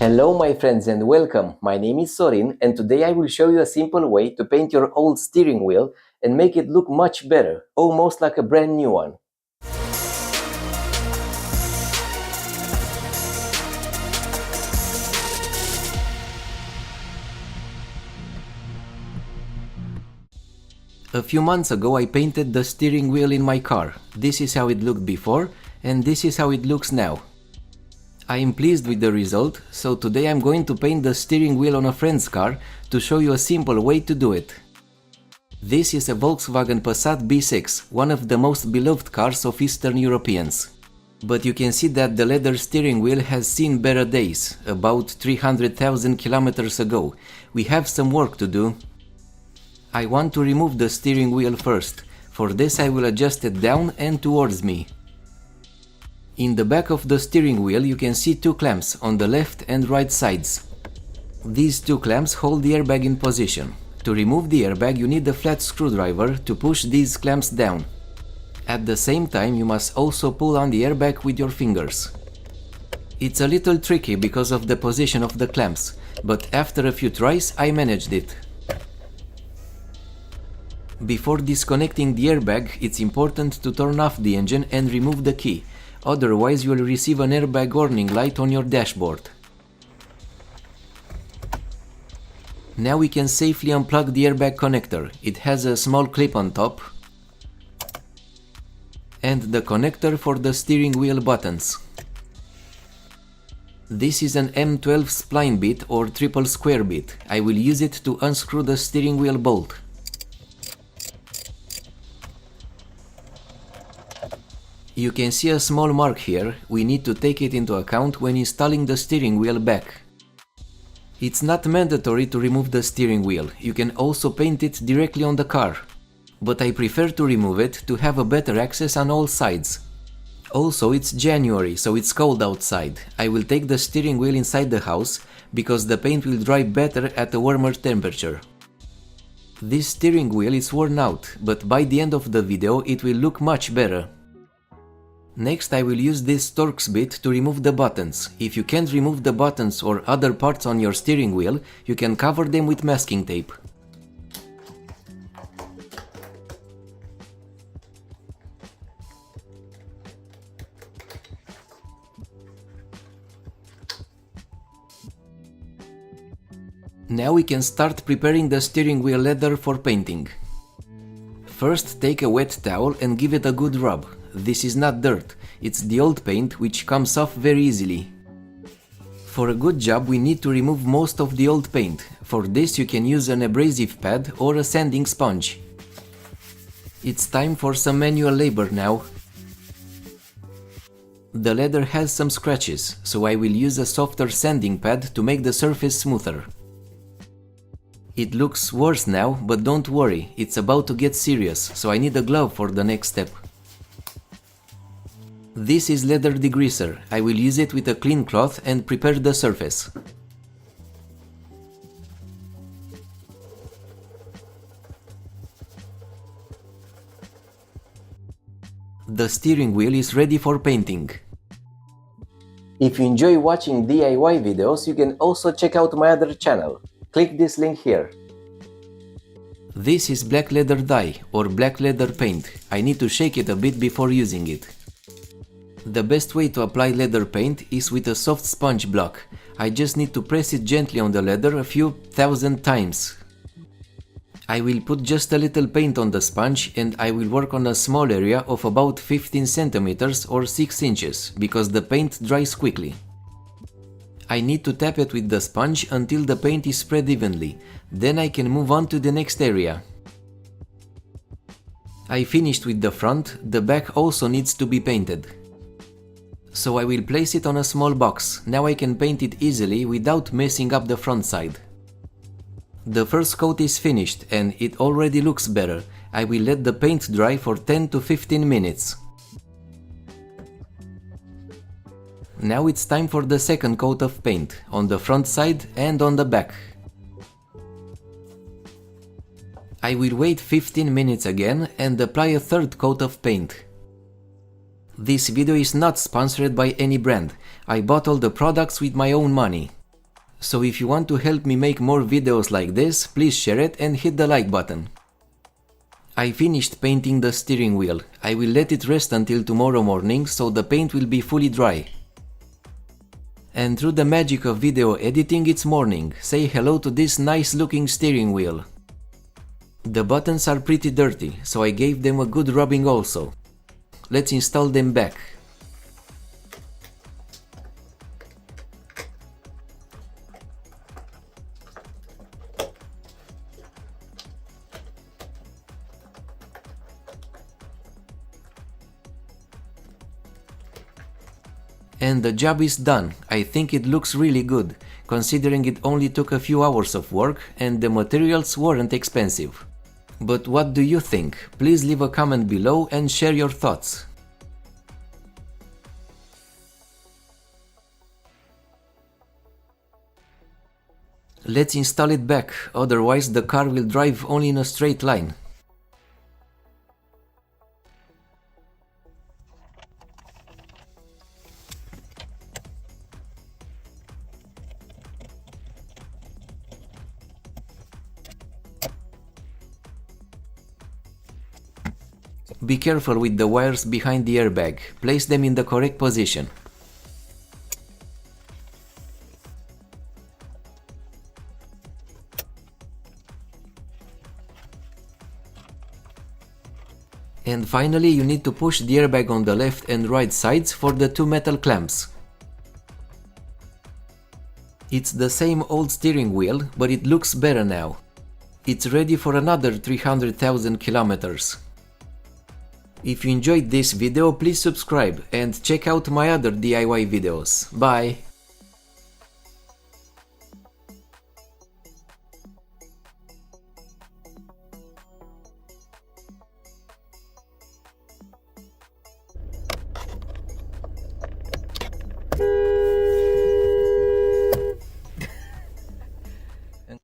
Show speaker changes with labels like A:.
A: Hello my friends and welcome, my name is Sorin and today I will show you a simple way to paint your old steering wheel and make it look much better, almost like a brand new one. A few months ago I painted the steering wheel in my car. This is how it looked before and this is how it looks now. I am pleased with the result, so today I'm going to paint the steering wheel on a friend's car to show you a simple way to do it. This is a Volkswagen Passat B6, one of the most beloved cars of Eastern Europeans. But you can see that the leather steering wheel has seen better days, about 300,000 kilometers ago. We have some work to do. I want to remove the steering wheel first. For this I will adjust it down and towards me. In the back of the steering wheel you can see two clamps on the left and right sides. These two clamps hold the airbag in position. To remove the airbag you need a flat screwdriver to push these clamps down. At the same time you must also pull on the airbag with your fingers. It's a little tricky because of the position of the clamps, but after a few tries I managed it. Before disconnecting the airbag, it's important to turn off the engine and remove the key, otherwise you will receive an airbag warning light on your dashboard. Now we can safely unplug the airbag connector. It has a small clip on top and the connector for the steering wheel buttons. This is an M12 spline bit or triple square bit. I will use it to unscrew the steering wheel bolt. You can see a small mark here. We need to take it into account when installing the steering wheel back. It's not mandatory to remove the steering wheel. You can also paint it directly on the car. But I prefer to remove it to have a better access on all sides. Also, it's January, so it's cold outside. I will take the steering wheel inside the house because the paint will dry better at a warmer temperature. This steering wheel is worn out, but by the end of the video it will look much better. Next I will use this Torx bit to remove the buttons. If you can't remove the buttons or other parts on your steering wheel, you can cover them with masking tape. Now we can start preparing the steering wheel leather for painting. First take a wet towel and give it a good rub. This is not dirt, it's the old paint which comes off very easily. For a good job we need to remove most of the old paint. For this you can use an abrasive pad or a sanding sponge. It's time for some manual labor now. The leather has some scratches, so I will use a softer sanding pad to make the surface smoother. It looks worse now, but don't worry, it's about to get serious, so I need a glove for the next step. This is leather degreaser. I will use it with a clean cloth and prepare the surface. The steering wheel is ready for painting. If you enjoy watching DIY videos, you can also check out my other channel. Click this link here. This is black leather dye or black leather paint. I need to shake it a bit before using it. The best way to apply leather paint is with a soft sponge block. I just need to press it gently on the leather a few thousand times. I will put just a little paint on the sponge and I will work on a small area of about 15 centimeters or 6 inches because the paint dries quickly. I need to tap it with the sponge until the paint is spread evenly. Then I can move on to the next area. I finished with the front. The back also needs to be painted. So I will place it on a small box. Now I can paint it easily without messing up the front side. The first coat is finished and it already looks better. I will let the paint dry for 10 to 15 minutes. Now it's time for the second coat of paint, on the front side and on the back. I will wait 15 minutes again and apply a third coat of paint. This video is not sponsored by any brand. I bought all the products with my own money. So if you want to help me make more videos like this, please share it and hit the like button. I finished painting the steering wheel. I will let it rest until tomorrow morning so the paint will be fully dry. And through the magic of video editing, it's morning. Say hello to this nice looking steering wheel. The buttons are pretty dirty, so I gave them a good rubbing also. Let's install them back. And the job is done. I think it looks really good, considering it only took a few hours of work and the materials weren't expensive. But what do you think? Please leave a comment below and share your thoughts. Let's install it back, otherwise the car will drive only in a straight line. Be careful with the wires behind the airbag. Place them in the correct position. And finally, you need to push the airbag on the left and right sides for the two metal clamps. It's the same old steering wheel, but it looks better now. It's ready for another 300,000 kilometers. If you enjoyed this video, please subscribe and check out my other DIY videos. Bye!